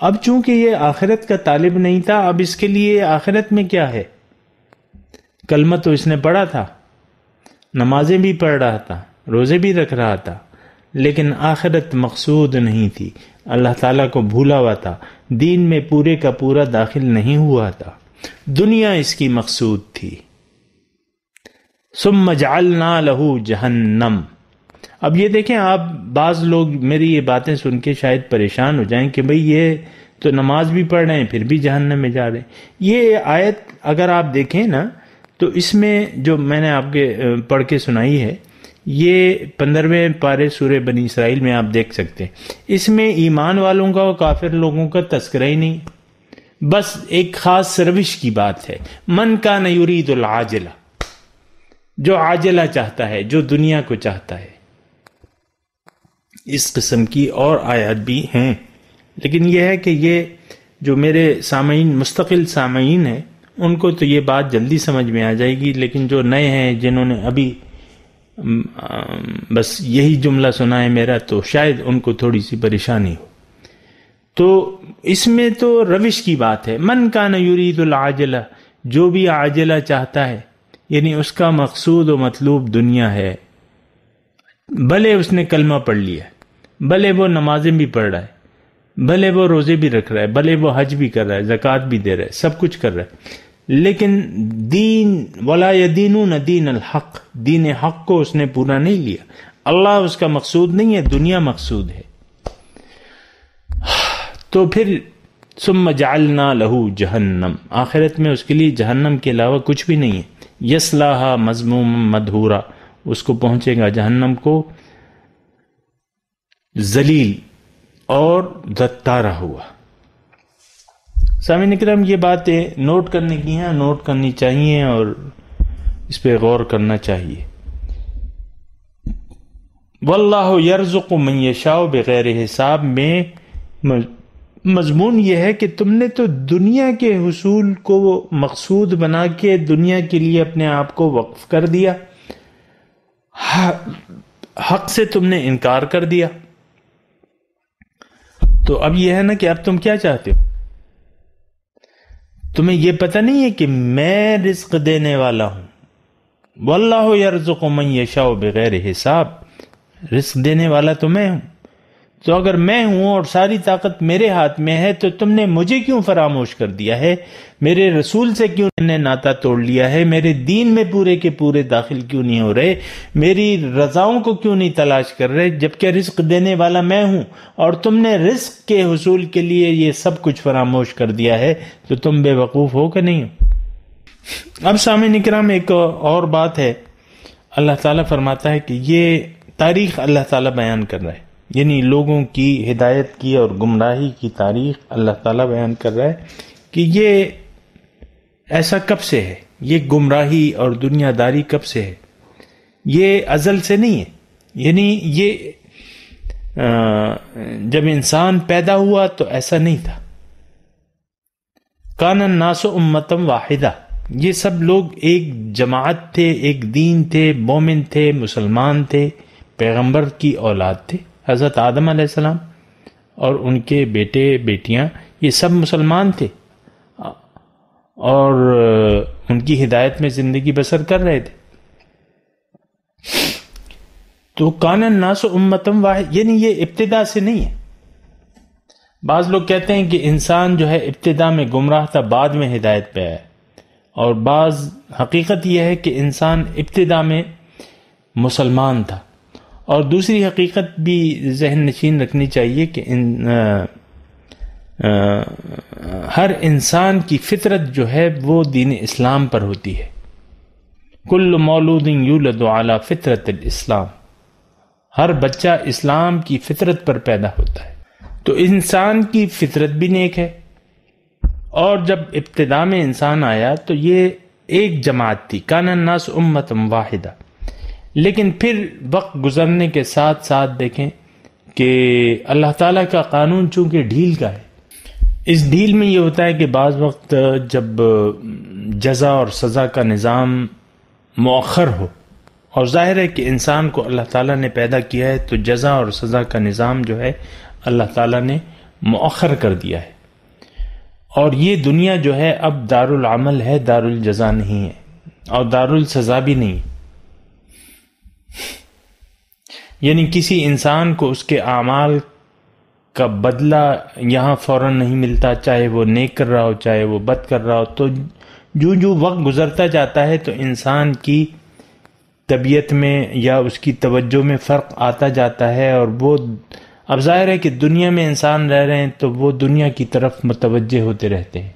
اب چونکہ یہ آخرت کا طالب نہیں تھا، اب اس کے لیے آخرت میں کیا ہے؟ کلمہ تو اس نے پڑھا تھا، نمازیں بھی پڑھ رہا تھا، روزے بھی رکھ رہا تھا، لیکن آخرت مقصود نہیں تھی، اللہ تعالیٰ کو بھولا ہوا تھا، دین میں پورے کا پورا داخل نہیں ہوا تھا، دنیا اس کی مقصود تھی۔ ثم جعلنا لہ جہنم، اب یہ دیکھیں، آپ بعض لوگ میری یہ باتیں سن کے شاید پریشان ہو جائیں کہ بھئی یہ تو نماز بھی پڑھ رہے ہیں پھر بھی جہنم میں جا رہے ہیں۔ یہ آیت اگر آپ دیکھیں نا تو اس میں جو میں نے آپ کے پڑھ کے سنائی ہے، یہ 15ویں پارے سورہ بنی اسرائیل میں آپ دیکھ سکتے ہیں۔ اس میں ایمان والوں کا اور کافر لوگوں کا تذکرہ ہی نہیں، بس ایک خاص روش کی بات ہے۔ من کان یرید العاجلہ، جو عاجلہ چاہتا ہے، جو دنیا کو چاہتا ہے۔ اس قسم کی اور آیات بھی ہیں، لیکن یہ ہے کہ یہ جو میرے سامعین، مستقل سامعین ہیں، ان کو تو یہ بات جلدی سمجھ میں آ جائے گی، لیکن جو نئے ہیں، جنہوں نے ابھی بس یہی جملہ سنا ہے میرا، تو شاید ان کو تھوڑی سی پریشانی ہو۔ تو اس میں تو روش کی بات ہے۔ من کان یرید العاجلہ، جو بھی عاجلہ چاہتا ہے، یعنی اس کا مقصود و مطلوب دنیا ہے، بھلے اس نے کلمہ پڑھ لیا ہے، بھلے وہ نمازیں بھی پڑھ رہا ہے، بھلے وہ روزے بھی رکھ رہا ہے، بھلے وہ حج بھی کر رہا ہے، زکوٰۃ بھی دے رہا ہے، سب کچھ کر رہا ہے، لیکن دین ولا یدینون دین الحق، دین حق کو اس نے پورا نہیں لیا۔ اللہ اس کا مقصود نہیں ہے، دنیا مقصود ہے۔ تو پھر ثم جعلنا لہ جہنم، آخرت میں اس کے لیے جہنم کے علاوہ کچھ بھی نہیں ہے۔ یصلاھا مذموما مدحورا، اس کو پہنچے گا جہنم کو ذلیل اور دتارا ہوا۔ سامعین کرام، یہ باتیں نوٹ کرنے کی ہیں، نوٹ کرنی چاہیے اور اس پہ غور کرنا چاہیے۔ واللہ یرزق من یشاء بغیر حساب میں مضمون یہ ہے کہ تم نے تو دنیا کے حصول کو مقصود بنا کے دنیا کے لیے اپنے آپ کو وقف کر دیا، حق سے تم نے انکار کر دیا۔ تو اب یہ ہے نا کہ اب تم کیا چاہتے ہو؟ تمہیں یہ پتہ نہیں ہے کہ میں رزق دینے والا ہوں، واللہ یرزق من یشاء بغیر حساب، رزق دینے والا تو میں ہوں۔ تو اگر میں ہوں اور ساری طاقت میرے ہاتھ میں ہے تو تم نے مجھے کیوں فراموش کر دیا ہے؟ میرے رسول سے کیوں نے ناطا توڑ لیا ہے؟ میرے دین میں پورے کے پورے داخل کیوں نہیں ہو رہے؟ میری رضاؤں کو کیوں نہیں تلاش کر رہے؟ جبکہ رزق دینے والا میں ہوں اور تم نے رزق کے حصول کے لیے یہ سب کچھ فراموش کر دیا ہے، تو تم بے وقوف ہو کہ نہیں ہو؟ اب سامعین اکرام، ایک اور بات ہے، اللہ تعالیٰ فرماتا ہے کہ یہ تاریخ اللہ تعالیٰ بیان کر رہا ہے، یعنی لوگوں کی ہدایت کی اور گمراہی کی تاریخ اللہ تعالیٰ بیان کر رہا ہے کہ یہ ایسا کب سے ہے، یہ گمراہی اور دنیا داری کب سے ہے، یہ ازل سے نہیں ہے، یعنی یہ جب انسان پیدا ہوا تو ایسا نہیں تھا۔ کان الناس امۃ واحدہ، یہ سب لوگ ایک جماعت تھے، ایک دین تھے، مومن تھے، مسلمان تھے، پیغمبر کی اولاد تھے۔ حضرت آدم علیہ السلام اور ان کے بیٹے بیٹیاں یہ سب مسلمان تھے اور ان کی ہدایت میں زندگی بسر کر رہے تھے۔ تو کان الناس امۃ واحدہ، یعنی یہ ابتدا سے نہیں ہے۔ بعض لوگ کہتے ہیں کہ انسان جو ہے ابتدا میں گمراہ تھا، بعد میں ہدایت پہ آیا، اور بعض حقیقت یہ ہے کہ انسان ابتدا میں مسلمان تھا، اور دوسری حقیقت بھی ذہن نشین رکھنی چاہیے کہ ہر انسان کی فطرت جو ہے وہ دین اسلام پر ہوتی ہے۔ کل مولود یولد علی فطرت الاسلام، ہر بچہ اسلام کی فطرت پر پیدا ہوتا ہے۔ تو انسان کی فطرت بھی نیک ہے، اور جب ابتدا میں انسان آیا تو یہ ایک جماعت تھی، کان الناس امۃ واحدہ۔ لیکن پھر وقت گزرنے کے ساتھ ساتھ دیکھیں کہ اللہ تعالیٰ کا قانون چونکہ ڈھیل کا ہے، اس ڈھیل میں یہ ہوتا ہے کہ بعض وقت جب جزا اور سزا کا نظام مؤخر ہو، اور ظاہر ہے کہ انسان کو اللہ تعالیٰ نے پیدا کیا ہے تو جزا اور سزا کا نظام جو ہے اللہ تعالیٰ نے مؤخر کر دیا ہے، اور یہ دنیا جو ہے اب دار العمل ہے، دار الجزا نہیں ہے، اور دار السزا بھی نہیں۔ یعنی کسی انسان کو اس کے اعمال کا بدلہ یہاں فوراً نہیں ملتا، چاہے وہ نیک کر رہا ہو چاہے وہ بد کر رہا ہو۔ تو جو وقت گزرتا جاتا ہے تو انسان کی طبیعت میں یا اس کی توجہ میں فرق آتا جاتا ہے، اور وہ اب ظاہر ہے کہ دنیا میں انسان رہ رہے ہیں تو وہ دنیا کی طرف متوجہ ہوتے رہتے ہیں۔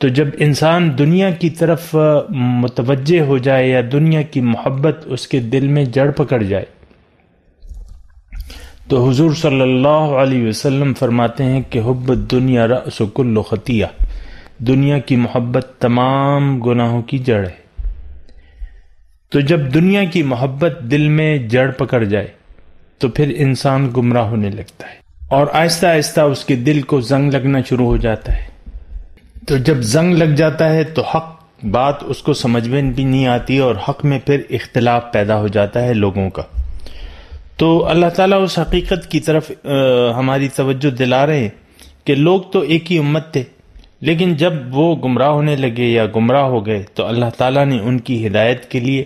تو جب انسان دنیا کی طرف متوجہ ہو جائے یا دنیا کی محبت اس کے دل میں جڑ پکڑ جائے، تو حضور صلی اللہ علیہ وسلم فرماتے ہیں کہ حب الدنیا رأس کل خطیہ، دنیا کی محبت تمام گناہوں کی جڑ ہے۔ تو جب دنیا کی محبت دل میں جڑ پکڑ جائے تو پھر انسان گمراہ ہونے لگتا ہے، اور آہستہ آہستہ اس کے دل کو زنگ لگنا شروع ہو جاتا ہے۔ تو جب زنگ لگ جاتا ہے تو حق بات اس کو سمجھ میں بھی نہیں آتی، اور حق میں پھر اختلاف پیدا ہو جاتا ہے لوگوں کا۔ تو اللہ تعالیٰ اس حقیقت کی طرف ہماری توجہ دلا رہے ہیں کہ لوگ تو ایک ہی امت تھے، لیکن جب وہ گمراہ ہونے لگے یا گمراہ ہو گئے تو اللہ تعالیٰ نے ان کی ہدایت کے لیے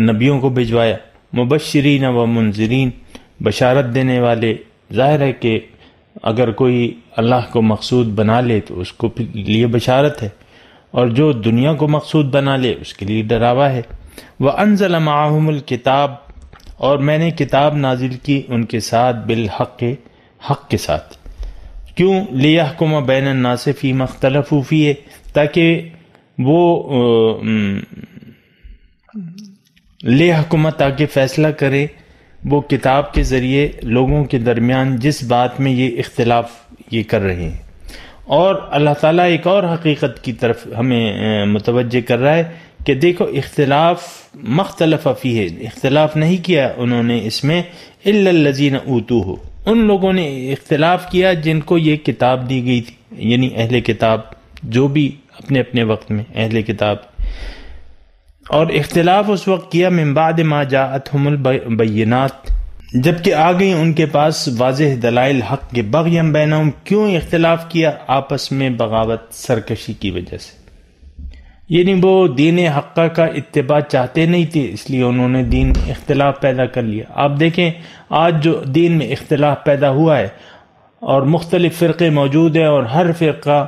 نبیوں کو بھجوایا، مبشرین و منذرین، بشارت دینے والے۔ ظاہر ہے کہ اگر کوئی اللہ کو مقصود بنا لے تو اس کو لیے بشارت ہے، اور جو دنیا کو مقصود بنا لے اس کے لیے ڈراوا ہے۔ وَأَنزَلَ مَعَهُمُ الْكِتَابَ، اور میں نے کتاب نازل کی ان کے ساتھ، بالحق، حق کے ساتھ۔ کیوں؟ لِيَحْكُمَ بَيْنَ النَّاسِ فِيمَا اخْتَلَفُوا فِيهِ، تاکہ وہ لِيَحْكُمَ، تاکہ فیصلہ کرے وہ کتاب کے ذریعے لوگوں کے درمیان جس بات میں یہ اختلاف یہ کر رہے ہیں۔ اور اللہ تعالیٰ ایک اور حقیقت کی طرف ہمیں متوجہ کر رہا ہے کہ دیکھو، اختلاف مختلف فیہ، اختلاف نہیں کیا انہوں نے اس میں، الا الذین اوتوہ، ان لوگوں نے اختلاف کیا جن کو یہ کتاب دی گئی تھی، یعنی اہل کتاب، جو بھی اپنے اپنے وقت میں اہل کتاب۔ اور اختلاف اس وقت کیا من بعد ما جاءتہم البینات، جبکہ آ گئی ان کے پاس واضح دلائل حق کے، بغیم بینہم، کیوں اختلاف کیا؟ آپس میں بغاوت، سرکشی کی وجہ سے۔ یعنی وہ دین حقہ کا اتباع چاہتے نہیں تھے، اس لیے انہوں نے دین میں اختلاف پیدا کر لیا۔ آپ دیکھیں آج جو دین میں اختلاف پیدا ہوا ہے اور مختلف فرقے موجود ہیں، اور ہر فرقہ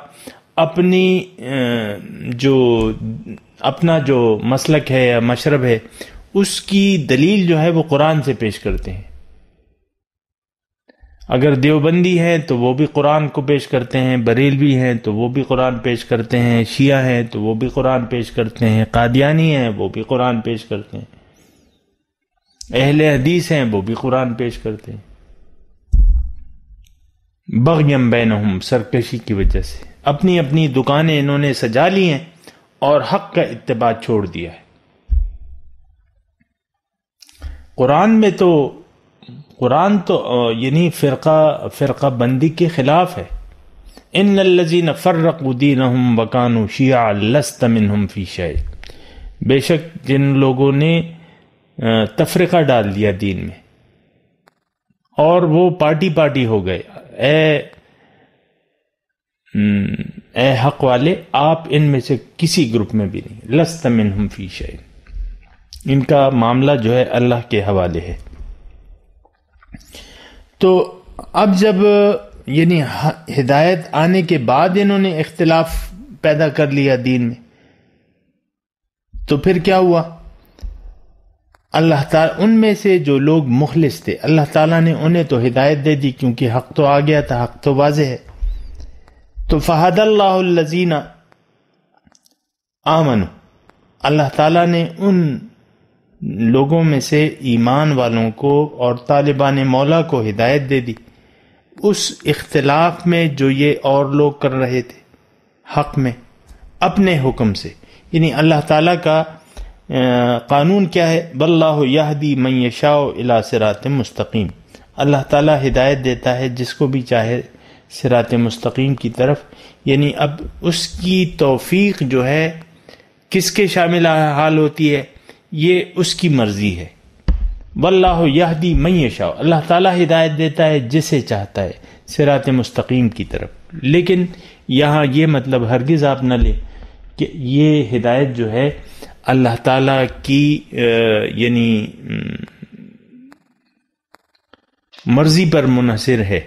اپنا جو مسلک ہے یا مشرب ہے اس کی دلیل جو ہے وہ قرآن سے پیش کرتے ہیں۔ اگر دیوبندی ہیں تو وہ بھی قرآن کو پیش کرتے ہیں، بریلوی ہیں تو وہ بھی قرآن پیش کرتے ہیں، شیعہ ہیں تو وہ بھی قرآن پیش کرتے ہیں، قادیانی ہیں وہ بھی قرآن پیش کرتے ہیں، اہل حدیث ہیں وہ بھی قرآن پیش کرتے ہیں۔ بغیم بینہم، سرکشی کی وجہ سے اپنی اپنی دکانیں انہوں نے سجا لی ہیں اور حق کا اتباع چھوڑ دیا ہے۔ قرآن تو یعنی فرقہ بندی کے خلاف ہے۔ ان الذین فرقوا دینہم وکانوا شیعا لست منہم فی شیء، بے شک جن لوگوں نے تفرقہ ڈال دیا دین میں اور وہ پارٹی ہو گئے، اے حق والے آپ ان میں سے کسی گروپ میں بھی نہیں، لست منہم فی شیء، ان کا معاملہ جو ہے اللہ کے حوالے ہے۔ تو اب جب یعنی ہدایت آنے کے بعد انہوں نے اختلاف پیدا کر لیا دین میں، تو پھر کیا ہوا؟ اللہ تعالیٰ ان میں سے جو لوگ مخلص تھے اللہ تعالیٰ نے انہیں تو ہدایت دے دی، کیونکہ حق تو آ گیا تھا، حق تو واضح ہے۔ تو فہد اللہ الذین آمنوا، اللہ تعالیٰ نے ان لوگوں میں سے ایمان والوں کو اور طالبان مولا کو ہدایت دے دی اس اختلاف میں جو یہ اور لوگ کر رہے تھے حق میں اپنے حکم سے۔ یعنی اللہ تعالیٰ کا قانون کیا ہے؟ واللہ یہدی من یشاء الی صراط مستقیم، اللہ تعالیٰ ہدایت دیتا ہے جس کو بھی چاہے صراط مستقیم کی طرف۔ یعنی اب اس کی توفیق جو ہے کس کے شامل حال ہوتی ہے؟ یہ اس کی مرضی ہے۔ واللہ یہدی من یشاء، اللہ تعالیٰ ہدایت دیتا ہے جسے چاہتا ہے صراط مستقیم کی طرف۔ لیکن یہاں یہ مطلب ہرگز آپ نہ لیں کہ یہ ہدایت جو ہے اللہ تعالیٰ کی یعنی مرضی پر منحصر ہے،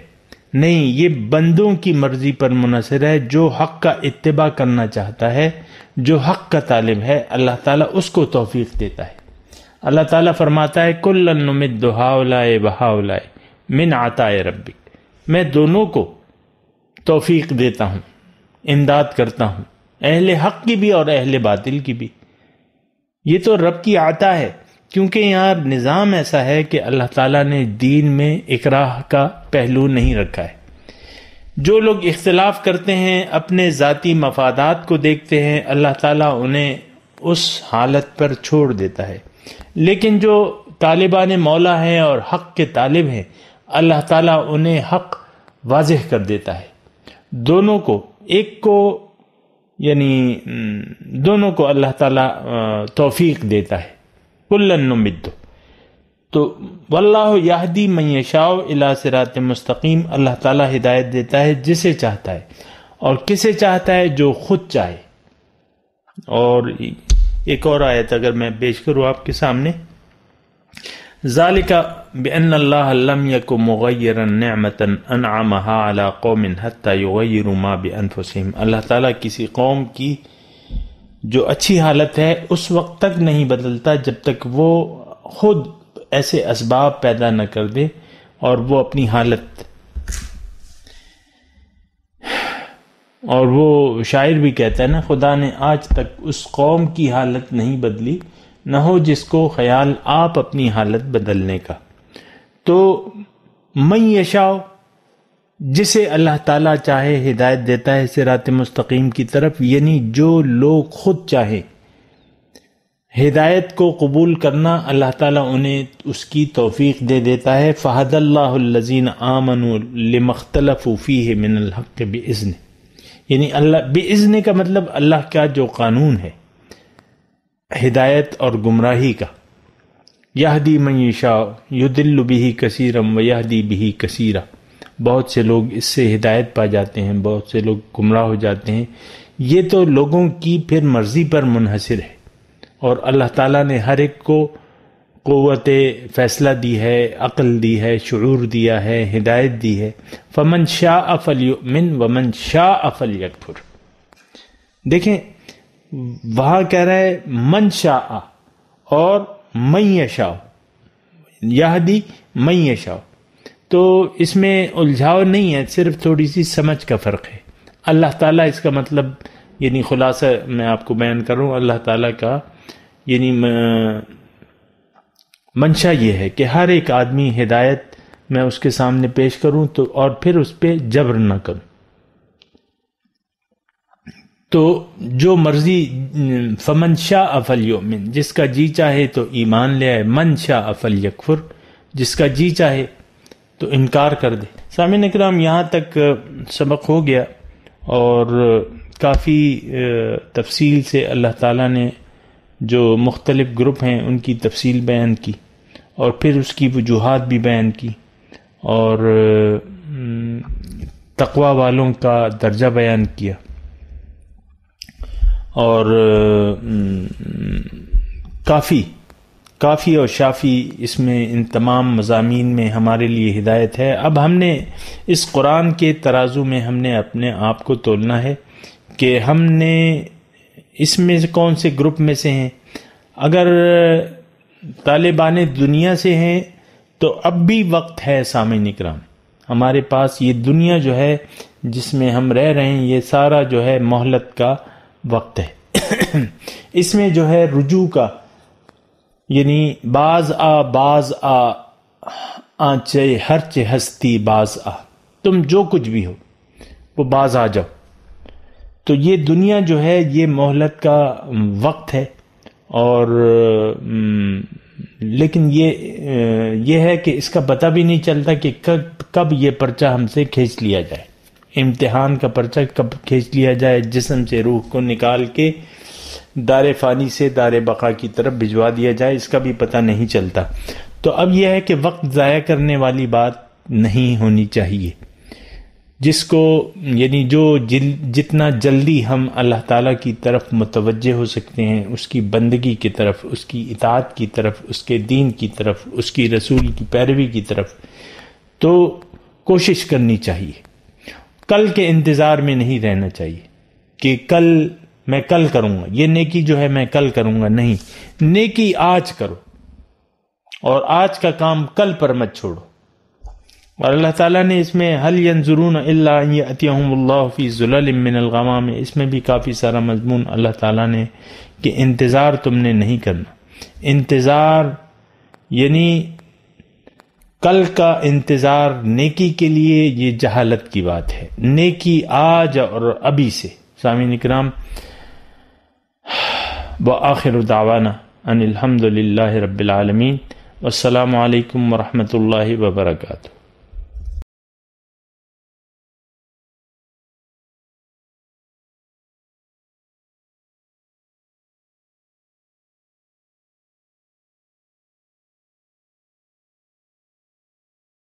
نہیں، یہ بندوں کی مرضی پر منحصر ہے۔ جو حق کا اتباع کرنا چاہتا ہے، جو حق کا طالب ہے، اللہ تعالیٰ اس کو توفیق دیتا ہے۔ اللہ تعالیٰ فرماتا ہے کُلًا نُمِدُّ ہؤلاء وہؤلاء من عطاء ربک، میں دونوں کو توفیق دیتا ہوں، امداد کرتا ہوں، اہل حق کی بھی اور اہل باطل کی بھی۔ یہ تو رب کی عطا ہے، کیونکہ یہاں نظام ایسا ہے کہ اللہ تعالیٰ نے دین میں اکراہ کا پہلو نہیں رکھا ہے۔ جو لوگ اختلاف کرتے ہیں اپنے ذاتی مفادات کو دیکھتے ہیں، اللہ تعالیٰ انہیں اس حالت پر چھوڑ دیتا ہے۔ لیکن جو طالبان مولا ہیں اور حق کے طالب ہیں، اللہ تعالیٰ انہیں حق واضح کر دیتا ہے۔ دونوں کو، ایک کو یعنی دونوں کو اللہ تعالیٰ توفیق دیتا ہے۔ کُلًا نُمِدُّ، تو واللہ یہدی من یشاء الی صراط مستقیم، اللہ تعالیٰ ہدایت دیتا ہے جسے چاہتا ہے، اور کسے چاہتا ہے؟ جو خود چاہے۔ اور ایک اور آیت اگر میں پیش کروں آپ کے سامنے، ذالک بأن اللہ لم یک مغیرا نعمتا انعمها علی قوم حتی یغیروا ما بانفسہم، اللہ تعالیٰ کسی قوم کی جو اچھی حالت ہے اس وقت تک نہیں بدلتا جب تک وہ خود ایسے اسباب پیدا نہ کر دے اور وہ اپنی حالت، اور وہ شاعر بھی کہتا ہے نا، خدا نے آج تک اس قوم کی حالت نہیں بدلی، نہ ہو جس کو خیال آپ اپنی حالت بدلنے کا۔ تو من یشاء، جسے اللہ تعالیٰ چاہے ہدایت دیتا ہے صراط مستقیم کی طرف، یعنی جو لوگ خود چاہیں ہدایت کو قبول کرنا، اللہ تعالیٰ انہیں اس کی توفیق دے دیتا ہے۔ فہد اللہ الذین آمنوا لما اختلفوا فیہ من الحق بإذنہ، یعنی اللہ بإذن کا مطلب اللہ کا جو قانون ہے ہدایت اور گمراہی کا۔ یہدی من یشاء یضل بہ کثیرا ویہدی بہ کثیرا، بہت سے لوگ اس سے ہدایت پا جاتے ہیں، بہت سے لوگ گمراہ ہو جاتے ہیں۔ یہ تو لوگوں کی پھر مرضی پر منحصر ہے، اور اللہ تعالیٰ نے ہر ایک کو قوت فیصلہ دی ہے، عقل دی ہے، شعور دیا ہے، ہدایت دی ہے۔ فمن شاء فلیؤمن ومن شاء فلیکفر۔ دیکھیں وہاں کہہ رہا ہے من شاء اور من یشاء، یہدی من یشاء، تو اس میں الجھاؤ نہیں ہے، صرف تھوڑی سی سمجھ کا فرق ہے۔ اللہ تعالیٰ اس کا مطلب یعنی خلاصہ میں آپ کو بیان کر رہا ہوں، اللہ تعالیٰ کا یعنی منشا یہ ہے کہ ہر ایک آدمی ہدایت میں اس کے سامنے پیش کروں تو اور پھر اس پہ جبر نہ کروں، تو جو مرضی فمن شاء فلیؤمن، جس کا جی چاہے تو ایمان لے آئے، من شاء فلیکفر، جس کا جی چاہے تو انکار کر دے۔ سامعین اکرام، یہاں تک سبق ہو گیا، اور کافی تفصیل سے اللہ تعالیٰ نے جو مختلف گروپ ہیں ان کی تفصیل بیان کی، اور پھر اس کی وجوہات بھی بیان کی، اور تقوی والوں کا درجہ بیان کیا، اور کافی اور شافی اس میں ان تمام مضامین میں ہمارے لیے ہدایت ہے۔ اب ہم نے اس قرآن کے ترازو میں ہم نے اپنے آپ کو تولنا ہے کہ ہم نے اس میں سے کون سے گروپ میں سے ہیں۔ اگر طالبان دنیا سے ہیں تو اب بھی وقت ہے سامعین اکرام، ہمارے پاس یہ دنیا جو ہے جس میں ہم رہ رہے ہیں، یہ سارا جو ہے مہلت کا وقت ہے۔ اس میں جو ہے رجوع کا، یعنی باز آنچے ہرچ ہستی باز آ، تم جو کچھ بھی ہو وہ باز آ جاؤ۔ تو یہ دنیا جو ہے یہ مہلت کا وقت ہے، اور لیکن یہ ہے کہ اس کا پتہ بھی نہیں چلتا کہ کب یہ پرچہ ہم سے کھینچ لیا جائے، امتحان کا پرچہ کب کھینچ لیا جائے، جسم سے روح کو نکال کے دار فانی سے دار بقا کی طرف بھجوا دیا جائے، اس کا بھی پتہ نہیں چلتا۔ تو اب یہ ہے کہ وقت ضائع کرنے والی بات نہیں ہونی چاہیے، جس کو یعنی جو جتنا جلدی ہم اللہ تعالیٰ کی طرف متوجہ ہو سکتے ہیں، اس کی بندگی کی طرف، اس کی اطاعت کی طرف، اس کے دین کی طرف، اس کی رسول کی پیروی کی طرف، تو کوشش کرنی چاہیے۔ کل کے انتظار میں نہیں رہنا چاہیے کہ میں کل کروں گا، یہ نیکی جو ہے میں کل کروں گا، نہیں، نیکی آج کرو، اور آج کا کام کل پر مت چھوڑو۔ اور اللہ تعالیٰ نے اس میں هل ينظرون الا ان يأتيهم الله في ظلل من الغمام، اس میں بھی کافی سارا مضمون اللہ تعالیٰ نے کہ انتظار تم نے نہیں کرنا۔ انتظار یعنی کل کا انتظار نیکی کے لیے یہ جہالت کی بات ہے، نیکی آج اور ابھی سے۔ سامعین اکرام، وآخر دعوانا ان الحمد للہ رب العالمین، والسلام علیکم ورحمۃ اللہ وبرکاتہ۔